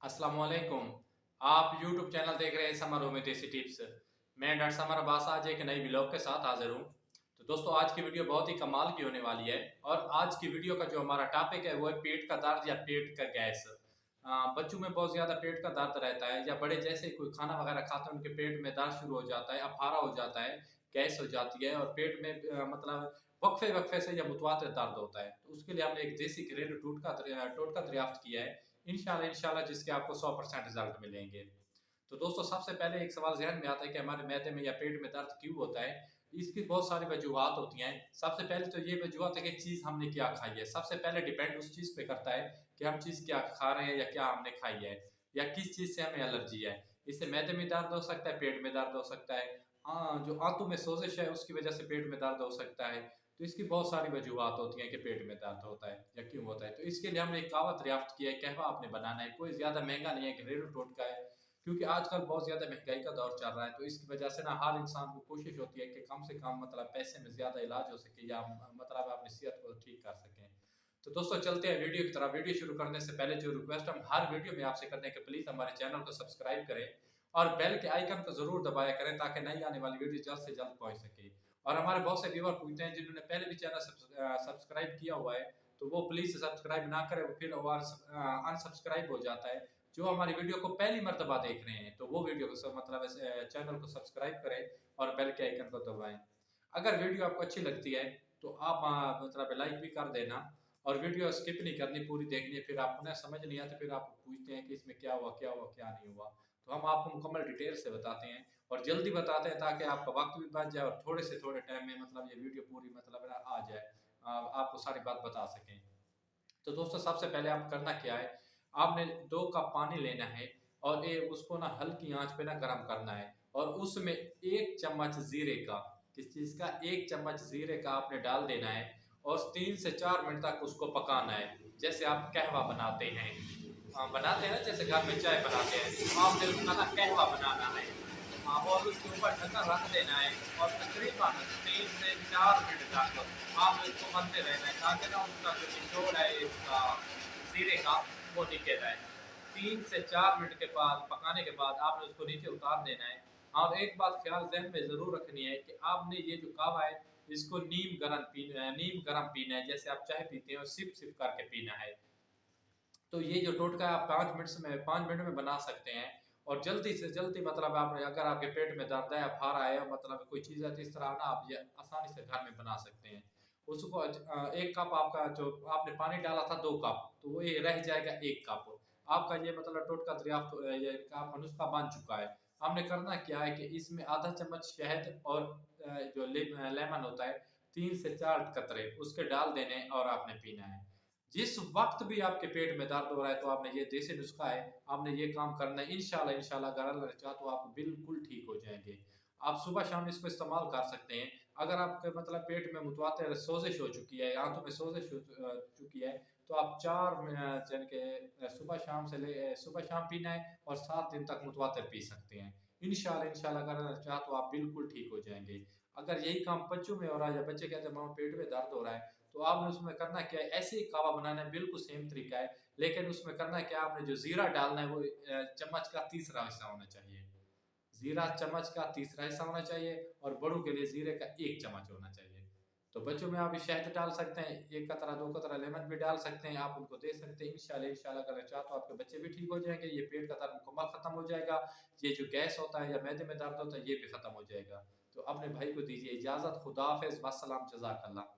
अस्सलाम वालेकुम। आप YouTube चैनल देख रहे हैं समर होम्योपैथी टिप्स। मैं डॉक्टर समर अब्बास आज एक नई व्लॉग के साथ हाजिर हूँ। तो दोस्तों आज की वीडियो बहुत ही कमाल की होने वाली है और आज की वीडियो का जो हमारा टॉपिक है वो है पेट का दर्द या पेट का गैस। बच्चों में बहुत ज़्यादा पेट का दर्द रहता है या बड़े जैसे ही कोई खाना वगैरह खाते हैं उनके पेट में दर्द शुरू हो जाता है, अफारा हो जाता है, गैस हो जाती है और पेट में मतलब वक्फे वक्फे से या मुतवातिर दर्द होता है। तो उसके लिए हमने एक देसी घरेलू टोटका दरियाफ्त किया है। इंशाल्लाह जिसके आपको 100% रिजल्ट मिलेंगे। तो दोस्तों सबसे पहले एक सवाल ज़हन में आता है कि हमारे मैदे में या पेट में दर्द क्यों होता है? इसकी बहुत सारी वजूहात होती हैं। सबसे पहले तो ये वजूहत है कि चीज़ हमने क्या खाई है। सबसे पहले डिपेंड उस चीज़ पे करता है कि हम चीज़ क्या खा रहे हैं या क्या हमने खाई है या किस चीज़ से हमें एलर्जी है। इससे मैदे में दर्द हो सकता है, पेट में दर्द हो सकता है। जो आंतों में सोज़िश है उसकी वजह से पेट में दर्द हो सकता है। तो इसकी बहुत सारी वजूहात होती हैं कि पेट में दर्द होता है या क्यों होता है। तो इसके लिए हमने एक काहवा दरियाफ्त किया है, कहवा आपने बनाना है। कोई ज़्यादा महँगा नहीं है, घरेलू टोटका है। क्योंकि आजकल बहुत ज़्यादा महँगाई का दौर चल रहा है, तो इसकी वजह से ना हर इंसान को कोशिश होती है कि कम से कम मतलब पैसे में ज़्यादा इलाज हो सके या मतलब अपनी सेहत को ठीक कर सकें। तो दोस्तों चलते हैं वीडियो की तरफ। वीडियो शुरू करने से पहले जो रिक्वेस्ट हम हर वीडियो में आपसे करते हैं कि प्लीज़ हमारे चैनल को सब्सक्राइब करें और बेल के आइकन को ज़रूर दबाया करें ताकि नई आने वाली वीडियो जल्द से जल्द पहुँच सके। और हमारे बहुत से व्यूअर पूछते हैं जिन्होंने पहले भी चैनल सब्सक्राइब किया हुआ है, तो वो प्लीज़ सब्सक्राइब ना करें, वो फिर अनसब्सक्राइब हो जाता है। जो हमारी वीडियो को पहली मर्तबा देख रहे हैं, तो वो वीडियो को मतलब चैनल को सब्सक्राइब करें और बेल के आइकन को दबाएँ। अगर वीडियो आपको अच्छी लगती है, तो आप मतलब लाइक भी कर देना और वीडियो स्किप नहीं करनी, पूरी देखनी है। फिर आपको ना समझ नहीं आता, फिर आप पूछते हैं कि इसमें क्या हुआ, क्या नहीं हुआ। तो हम आपको मुकम्मल डिटेल से बताते हैं और जल्दी बताते हैं ताकि आपका वक़्त भी बच जाए और थोड़े से थोड़े टाइम में मतलब ये वीडियो पूरी मतलब ना आ जाए। आपको सारी बात बता सकें। तो दोस्तों सबसे पहले आप करना क्या है, आपने 2 कप पानी लेना है और उसको ना हल्की आँच पे ना गरम करना है और उसमें 1 चम्मच ज़ीरे का, किस चीज़ का? 1 चम्मच ज़ीरे का आपने डाल देना है और 3 से 4 मिनट तक उसको पकाना है। जैसे आप कहवा बनाते हैं। बनाते हैं ना जैसे घर में चाय बनाते हैं, तो आपने उसका ना कहवा बनाना है। और उसके ऊपर ढक्कन रख देना है और तकरीबन 3 से 4 मिनट तक आपने इसको बनते रहना है ताकि ना उसका जो निचोड़ है इसका ज़ीरे का वो टिके रहे। 3 से 4 मिनट के बाद पकाने के बाद आपने उसको नीचे उतार देना है। और एक बात ख़्याल ज़हन में ज़रूर रखनी है कि आपने ये जो कहवा है इसको नीम गरम पीना है। जैसे आप चाय पीते हैं और सिप-सिप करके पीना है। तो ये जो टोटका आप 5 मिनट में बना सकते हैं और जल्दी से जल्दी मतलब आपने अगर आपके पेट में दर्द है, अफारा है मतलब कोई चीज़ है तो इस तरह ना आप ये आसानी से घर में बना सकते हैं। उसको 1 कप आपका जो आपने पानी डाला था 2 कप, तो वो ये रह जाएगा 1 कप। आपका ये मतलब टोटका दरियाफ्त ये आपका नुस्खा बन चुका है। हमने करना क्या है कि इसमें आधा चम्मच शहद और जो लेमन होता है 3 से 4 कतरे उसके डाल देने हैं और आपने पीना है। जिस वक़्त भी आपके पेट में दर्द हो रहा है तो आपने ये देसी नुस्खा है, आपने ये काम करना है। इंशाल्लाह अगर अल्लाह ने चाहा तो आप बिल्कुल ठीक हो जाएँगे। आप सुबह-शाम इसको इस्तेमाल कर सकते हैं। अगर आपके मतलब पेट में मुतवातिर सोज़िश हो चुकी है, आँतों में सोज़िश हो चुकी है, तो आप 4 यानी कि सुबह-शाम पीना है और 7 दिन तक मुतवातिर पी सकते हैं। इंशाल्लाह अगर अल्लाह चाहा तो आप बिल्कुल ठीक हो जाएँगे। अगर यही काम बच्चों में हो रहा है या बच्चे कहते हैं मम्मा पेट में दर्द हो रहा है, तो आपने उसमें करना क्या है, ऐसे ही कहवा बनाना है, बिल्कुल सेम तरीका है, लेकिन उसमें करना क्या है, आपने जो ज़ीरा डालना है वो चम्मच का तीसरा हिस्सा होना चाहिए। ज़ीरा चम्मच का तीसरा हिस्सा होना चाहिए और बड़ों के लिए ज़ीरे का 1 चम्मच होना चाहिए। तो बच्चों में आप शहद डाल सकते हैं, 1 कतरा 2 कतरा लेमन भी डाल सकते हैं, आप उनको दे सकते हैं। इंशाल्लाह अगर चाहा तो आपके बच्चे भी ठीक हो जाएँगे, ये पेट का दर्द मुकम्मल खत्म हो जाएगा, ये जो गैस होता है या मैदे में दर्द होता है ये भी खत्म हो जाएगा। तो अपने भाई को दीजिए इजाज़त, खुदा हाफ़िज़, वस्सलाम, जज़ाकल्लाह।